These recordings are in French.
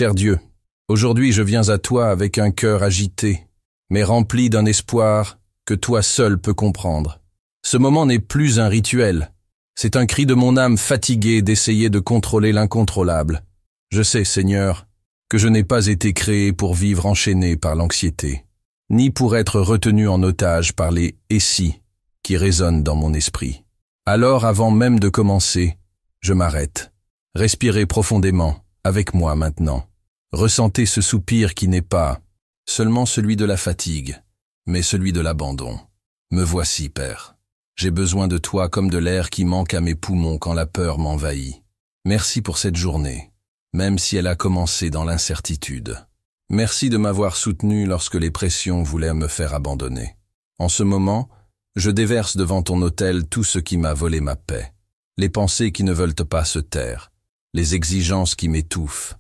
Cher Dieu, aujourd'hui je viens à toi avec un cœur agité, mais rempli d'un espoir que toi seul peux comprendre. Ce moment n'est plus un rituel, c'est un cri de mon âme fatiguée d'essayer de contrôler l'incontrôlable. Je sais, Seigneur, que je n'ai pas été créé pour vivre enchaîné par l'anxiété, ni pour être retenu en otage par les « et si » qui résonnent dans mon esprit. Alors, avant même de commencer, je m'arrête. Respirez profondément, avec moi maintenant. Ressentez ce soupir qui n'est pas seulement celui de la fatigue, mais celui de l'abandon. Me voici, Père. J'ai besoin de toi comme de l'air qui manque à mes poumons quand la peur m'envahit. Merci pour cette journée, même si elle a commencé dans l'incertitude. Merci de m'avoir soutenu lorsque les pressions voulaient me faire abandonner. En ce moment, je déverse devant ton autel tout ce qui m'a volé ma paix. Les pensées qui ne veulent pas se taire, les exigences qui m'étouffent,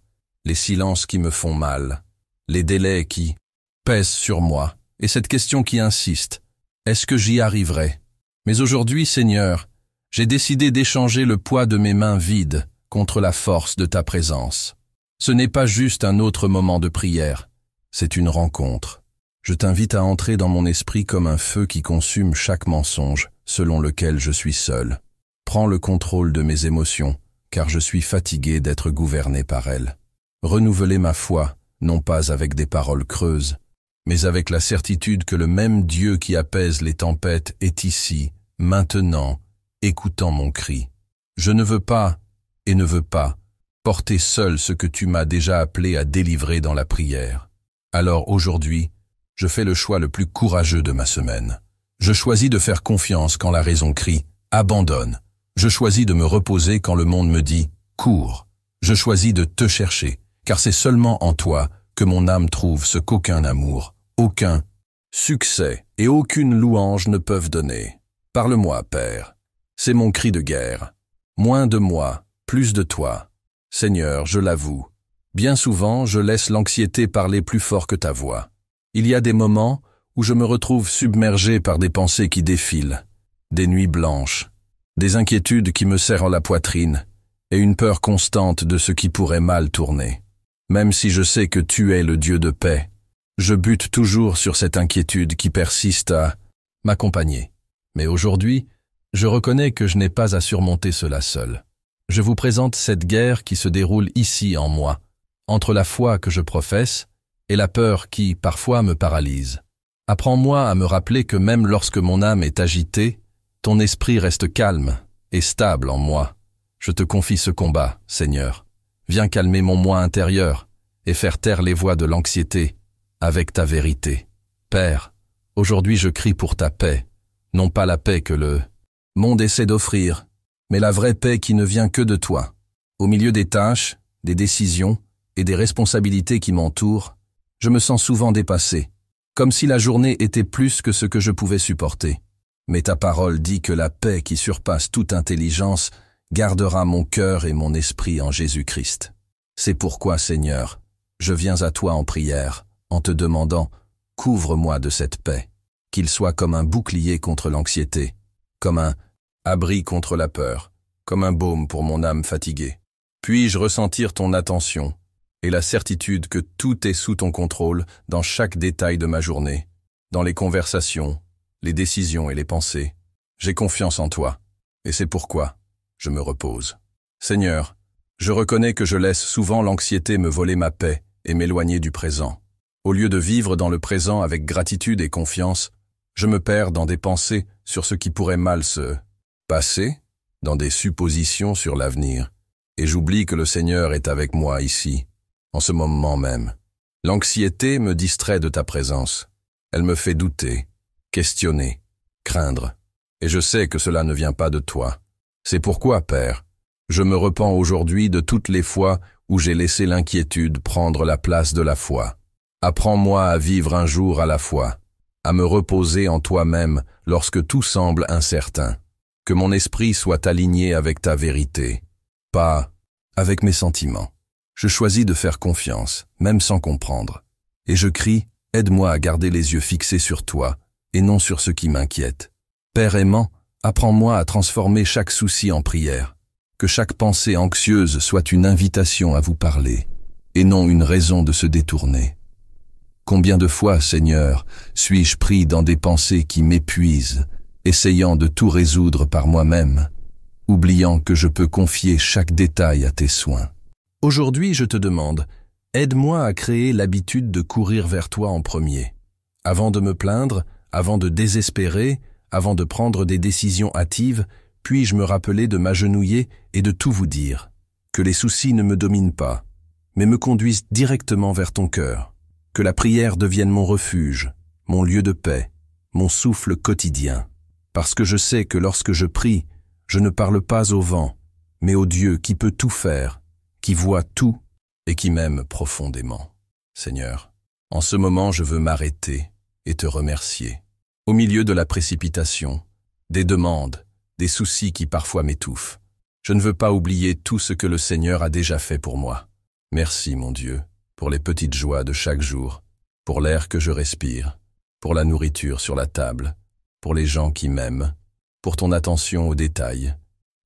les silences qui me font mal, les délais qui pèsent sur moi, et cette question qui insiste. Est-ce que j'y arriverai? Mais aujourd'hui, Seigneur, j'ai décidé d'échanger le poids de mes mains vides contre la force de ta présence. Ce n'est pas juste un autre moment de prière, c'est une rencontre. Je t'invite à entrer dans mon esprit comme un feu qui consume chaque mensonge selon lequel je suis seul. Prends le contrôle de mes émotions, car je suis fatigué d'être gouverné par elles. Renouveler ma foi, non pas avec des paroles creuses, mais avec la certitude que le même Dieu qui apaise les tempêtes est ici, maintenant, écoutant mon cri. Je ne veux pas, et ne veux pas, porter seul ce que tu m'as déjà appelé à délivrer dans la prière. Alors aujourd'hui, je fais le choix le plus courageux de ma semaine. Je choisis de faire confiance quand la raison crie « abandonne ». Je choisis de me reposer quand le monde me dit « cours ». Je choisis de te chercher, car c'est seulement en toi que mon âme trouve ce qu'aucun amour, aucun succès et aucune louange ne peuvent donner. Parle-moi, Père. C'est mon cri de guerre. Moins de moi, plus de toi. Seigneur, je l'avoue, bien souvent je laisse l'anxiété parler plus fort que ta voix. Il y a des moments où je me retrouve submergé par des pensées qui défilent, des nuits blanches, des inquiétudes qui me serrent la poitrine et une peur constante de ce qui pourrait mal tourner. Même si je sais que tu es le Dieu de paix, je bute toujours sur cette inquiétude qui persiste à m'accompagner. Mais aujourd'hui, je reconnais que je n'ai pas à surmonter cela seul. Je vous présente cette guerre qui se déroule ici en moi, entre la foi que je professe et la peur qui, parfois, me paralyse. Apprends-moi à me rappeler que même lorsque mon âme est agitée, ton esprit reste calme et stable en moi. Je te confie ce combat, Seigneur. Viens calmer mon moi intérieur et faire taire les voix de l'anxiété avec ta vérité. Père, aujourd'hui je crie pour ta paix, non pas la paix que le monde essaie d'offrir, mais la vraie paix qui ne vient que de toi. Au milieu des tâches, des décisions et des responsabilités qui m'entourent, je me sens souvent dépassé, comme si la journée était plus que ce que je pouvais supporter. Mais ta parole dit que la paix qui surpasse toute intelligence gardera mon cœur et mon esprit en Jésus-Christ. C'est pourquoi, Seigneur, je viens à toi en prière, en te demandant « Couvre-moi de cette paix », qu'il soit comme un bouclier contre l'anxiété, comme un abri contre la peur, comme un baume pour mon âme fatiguée. Puis-je ressentir ton attention et la certitude que tout est sous ton contrôle dans chaque détail de ma journée, dans les conversations, les décisions et les pensées. J'ai confiance en toi, et c'est pourquoi je me repose. Seigneur, je reconnais que je laisse souvent l'anxiété me voler ma paix et m'éloigner du présent. Au lieu de vivre dans le présent avec gratitude et confiance, je me perds dans des pensées sur ce qui pourrait mal se passer, dans des suppositions sur l'avenir, et j'oublie que le Seigneur est avec moi ici, en ce moment même. L'anxiété me distrait de ta présence. Elle me fait douter, questionner, craindre, et je sais que cela ne vient pas de toi. C'est pourquoi, Père, je me repens aujourd'hui de toutes les fois où j'ai laissé l'inquiétude prendre la place de la foi. Apprends-moi à vivre un jour à la fois, à me reposer en toi-même lorsque tout semble incertain. Que mon esprit soit aligné avec ta vérité, pas avec mes sentiments. Je choisis de faire confiance, même sans comprendre. Et je crie, aide-moi à garder les yeux fixés sur toi, et non sur ce qui m'inquiète. Père aimant, apprends-moi à transformer chaque souci en prière. Que chaque pensée anxieuse soit une invitation à vous parler. et non une raison de se détourner. Combien de fois, Seigneur, suis-je pris dans des pensées qui m'épuisent, essayant de tout résoudre par moi-même, oubliant que je peux confier chaque détail à tes soins. Aujourd'hui, je te demande, aide-moi à créer l'habitude de courir vers toi en premier. Avant de me plaindre, avant de désespérer, avant de prendre des décisions hâtives, puis-je me rappeler de m'agenouiller et de tout vous dire, que les soucis ne me dominent pas, mais me conduisent directement vers ton cœur, que la prière devienne mon refuge, mon lieu de paix, mon souffle quotidien, parce que je sais que lorsque je prie, je ne parle pas au vent, mais au Dieu qui peut tout faire, qui voit tout et qui m'aime profondément. Seigneur, en ce moment je veux m'arrêter et te remercier. Au milieu de la précipitation, des demandes, des soucis qui parfois m'étouffent, je ne veux pas oublier tout ce que le Seigneur a déjà fait pour moi. Merci, mon Dieu, pour les petites joies de chaque jour, pour l'air que je respire, pour la nourriture sur la table, pour les gens qui m'aiment, pour ton attention aux détails.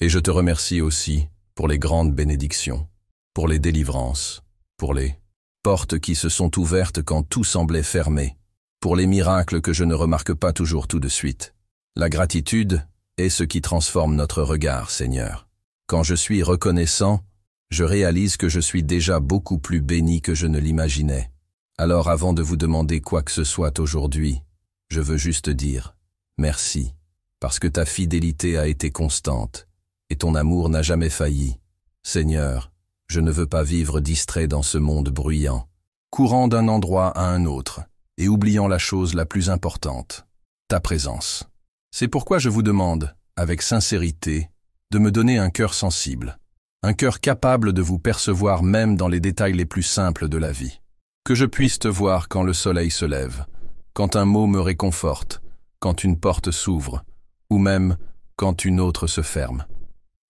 Et je te remercie aussi pour les grandes bénédictions, pour les délivrances, pour les portes qui se sont ouvertes quand tout semblait fermé, pour les miracles que je ne remarque pas toujours tout de suite. La gratitude est ce qui transforme notre regard, Seigneur. Quand je suis reconnaissant, je réalise que je suis déjà beaucoup plus béni que je ne l'imaginais. Alors avant de vous demander quoi que ce soit aujourd'hui, je veux juste dire merci, parce que ta fidélité a été constante et ton amour n'a jamais failli. Seigneur, je ne veux pas vivre distrait dans ce monde bruyant, courant d'un endroit à un autre et oubliant la chose la plus importante, ta présence. C'est pourquoi je vous demande, avec sincérité, de me donner un cœur sensible, un cœur capable de vous percevoir même dans les détails les plus simples de la vie. Que je puisse te voir quand le soleil se lève, quand un mot me réconforte, quand une porte s'ouvre, ou même quand une autre se ferme.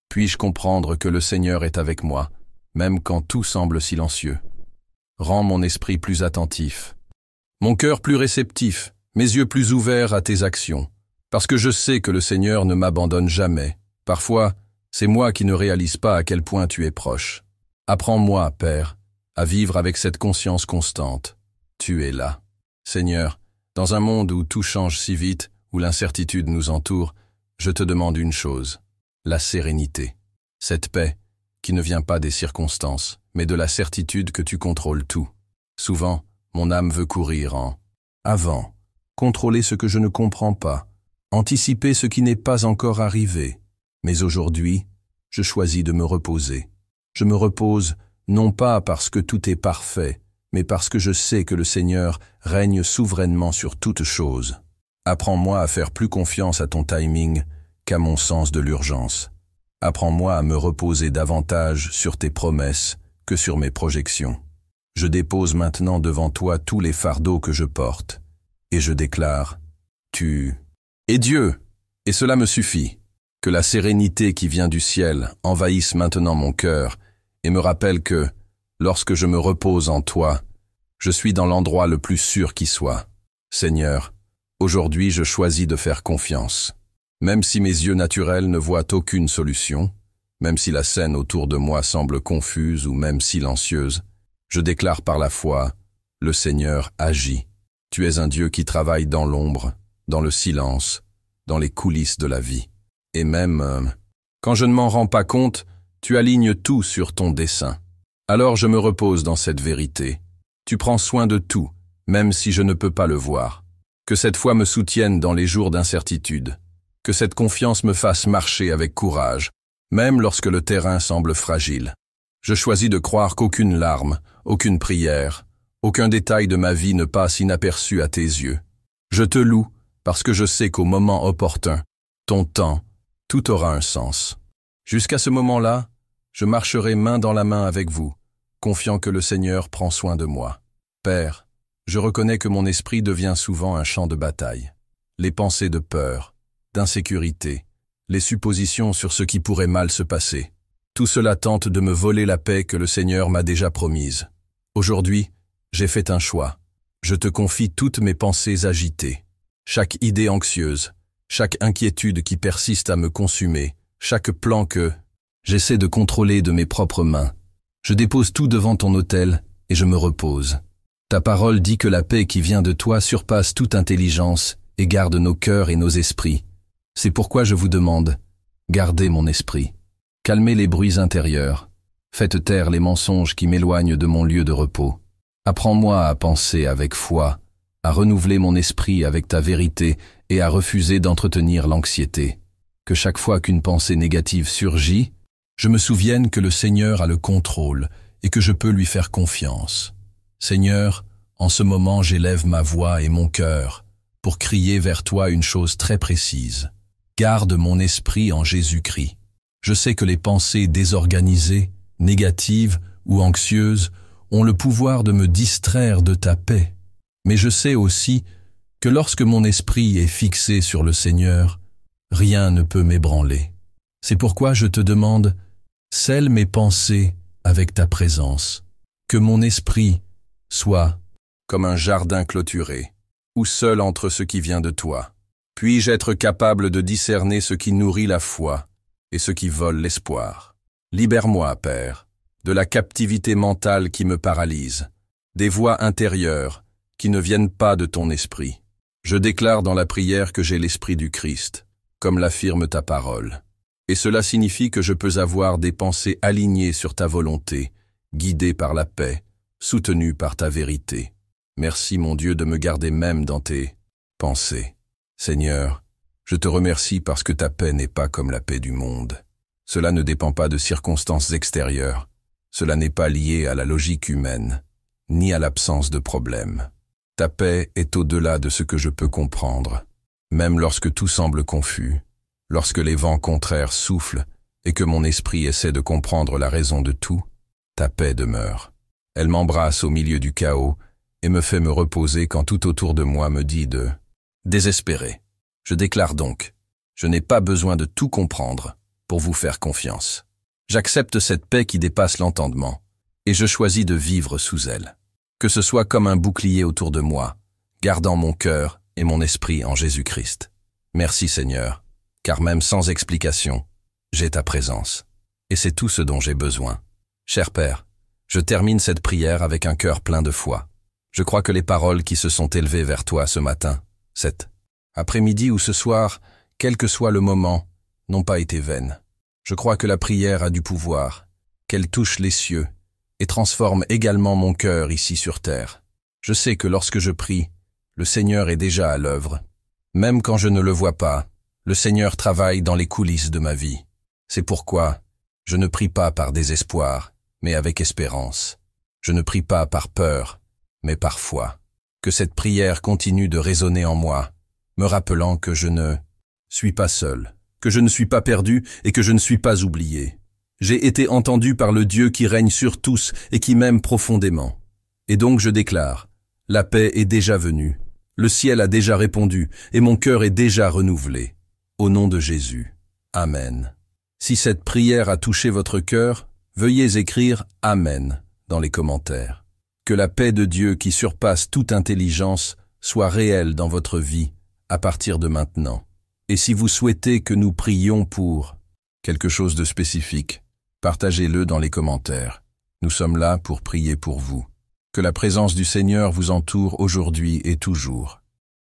Puis-je comprendre que le Seigneur est avec moi, même quand tout semble silencieux. Rends mon esprit plus attentif, mon cœur plus réceptif, mes yeux plus ouverts à tes actions, parce que je sais que le Seigneur ne m'abandonne jamais. Parfois, c'est moi qui ne réalise pas à quel point tu es proche. Apprends-moi, Père, à vivre avec cette conscience constante. Tu es là. Seigneur, dans un monde où tout change si vite, où l'incertitude nous entoure, je te demande une chose, la sérénité. Cette paix qui ne vient pas des circonstances, mais de la certitude que tu contrôles tout. Souvent, mon âme veut courir en avant, contrôler ce que je ne comprends pas, anticiper ce qui n'est pas encore arrivé. Mais aujourd'hui, je choisis de me reposer. Je me repose non pas parce que tout est parfait, mais parce que je sais que le Seigneur règne souverainement sur toutes choses. Apprends-moi à faire plus confiance à ton timing qu'à mon sens de l'urgence. Apprends-moi à me reposer davantage sur tes promesses que sur mes projections. Je dépose maintenant devant toi tous les fardeaux que je porte, et je déclare, tu es Dieu, et cela me suffit. Que la sérénité qui vient du ciel envahisse maintenant mon cœur et me rappelle que, lorsque je me repose en toi, je suis dans l'endroit le plus sûr qui soit. Seigneur, aujourd'hui je choisis de faire confiance. Même si mes yeux naturels ne voient aucune solution, même si la scène autour de moi semble confuse ou même silencieuse, je déclare par la foi, le Seigneur agit. Tu es un Dieu qui travaille dans l'ombre, dans le silence, dans les coulisses de la vie. Et même, quand je ne m'en rends pas compte, tu alignes tout sur ton dessein. Alors je me repose dans cette vérité. Tu prends soin de tout, même si je ne peux pas le voir. Que cette foi me soutienne dans les jours d'incertitude. Que cette confiance me fasse marcher avec courage, même lorsque le terrain semble fragile. Je choisis de croire qu'aucune larme, aucune prière, aucun détail de ma vie ne passe inaperçu à tes yeux. Je te loue parce que je sais qu'au moment opportun, ton temps, tout aura un sens. Jusqu'à ce moment-là, je marcherai main dans la main avec vous, confiant que le Seigneur prend soin de moi. Père, je reconnais que mon esprit devient souvent un champ de bataille. Les pensées de peur, d'insécurité, les suppositions sur ce qui pourrait mal se passer. Tout cela tente de me voler la paix que le Seigneur m'a déjà promise. Aujourd'hui, j'ai fait un choix. Je te confie toutes mes pensées agitées, chaque idée anxieuse, chaque inquiétude qui persiste à me consumer, chaque plan que j'essaie de contrôler de mes propres mains. Je dépose tout devant ton autel et je me repose. Ta parole dit que la paix qui vient de toi surpasse toute intelligence et garde nos cœurs et nos esprits. C'est pourquoi je vous demande, gardez mon esprit. Calmez les bruits intérieurs. Faites taire les mensonges qui m'éloignent de mon lieu de repos. Apprends-moi à penser avec foi, à renouveler mon esprit avec ta vérité et à refuser d'entretenir l'anxiété. Que chaque fois qu'une pensée négative surgit, je me souvienne que le Seigneur a le contrôle et que je peux lui faire confiance. Seigneur, en ce moment j'élève ma voix et mon cœur pour crier vers toi une chose très précise. Garde mon esprit en Jésus-Christ. Je sais que les pensées désorganisées, négatives ou anxieuses ont le pouvoir de me distraire de ta paix. Mais je sais aussi que lorsque mon esprit est fixé sur le Seigneur, rien ne peut m'ébranler. C'est pourquoi je te demande, scelle mes pensées avec ta présence. Que mon esprit soit comme un jardin clôturé, ou seul entre ce qui vient de toi. Puis-je être capable de discerner ce qui nourrit la foi et ce qui vole l'espoir. Libère-moi, Père, de la captivité mentale qui me paralyse, des voix intérieures qui ne viennent pas de ton esprit. Je déclare dans la prière que j'ai l'esprit du Christ, comme l'affirme ta parole. Et cela signifie que je peux avoir des pensées alignées sur ta volonté, guidées par la paix, soutenues par ta vérité. Merci, mon Dieu, de me garder même dans tes pensées. Seigneur, je te remercie parce que ta paix n'est pas comme la paix du monde. Cela ne dépend pas de circonstances extérieures. Cela n'est pas lié à la logique humaine, ni à l'absence de problème. Ta paix est au-delà de ce que je peux comprendre. Même lorsque tout semble confus, lorsque les vents contraires soufflent et que mon esprit essaie de comprendre la raison de tout, ta paix demeure. Elle m'embrasse au milieu du chaos et me fait me reposer quand tout autour de moi me dit de désespérer. Je déclare donc, je n'ai pas besoin de tout comprendre pour vous faire confiance. J'accepte cette paix qui dépasse l'entendement et je choisis de vivre sous elle. Que ce soit comme un bouclier autour de moi, gardant mon cœur et mon esprit en Jésus-Christ. Merci Seigneur, car même sans explication, j'ai ta présence. Et c'est tout ce dont j'ai besoin. Cher Père, je termine cette prière avec un cœur plein de foi. Je crois que les paroles qui se sont élevées vers toi ce matin, cet après-midi ou ce soir, quel que soit le moment, n'ont pas été vaines. Je crois que la prière a du pouvoir, qu'elle touche les cieux et transforme également mon cœur ici sur terre. Je sais que lorsque je prie, le Seigneur est déjà à l'œuvre. Même quand je ne le vois pas, le Seigneur travaille dans les coulisses de ma vie. C'est pourquoi je ne prie pas par désespoir, mais avec espérance. Je ne prie pas par peur, mais par foi. Que cette prière continue de résonner en moi, me rappelant que je ne suis pas seul, que je ne suis pas perdu et que je ne suis pas oublié. J'ai été entendu par le Dieu qui règne sur tous et qui m'aime profondément. Et donc je déclare, la paix est déjà venue, le ciel a déjà répondu et mon cœur est déjà renouvelé. Au nom de Jésus. Amen. Si cette prière a touché votre cœur, veuillez écrire « Amen » dans les commentaires. Que la paix de Dieu qui surpasse toute intelligence soit réelle dans votre vie à partir de maintenant. Et si vous souhaitez que nous prions pour quelque chose de spécifique, partagez-le dans les commentaires. Nous sommes là pour prier pour vous. Que la présence du Seigneur vous entoure aujourd'hui et toujours.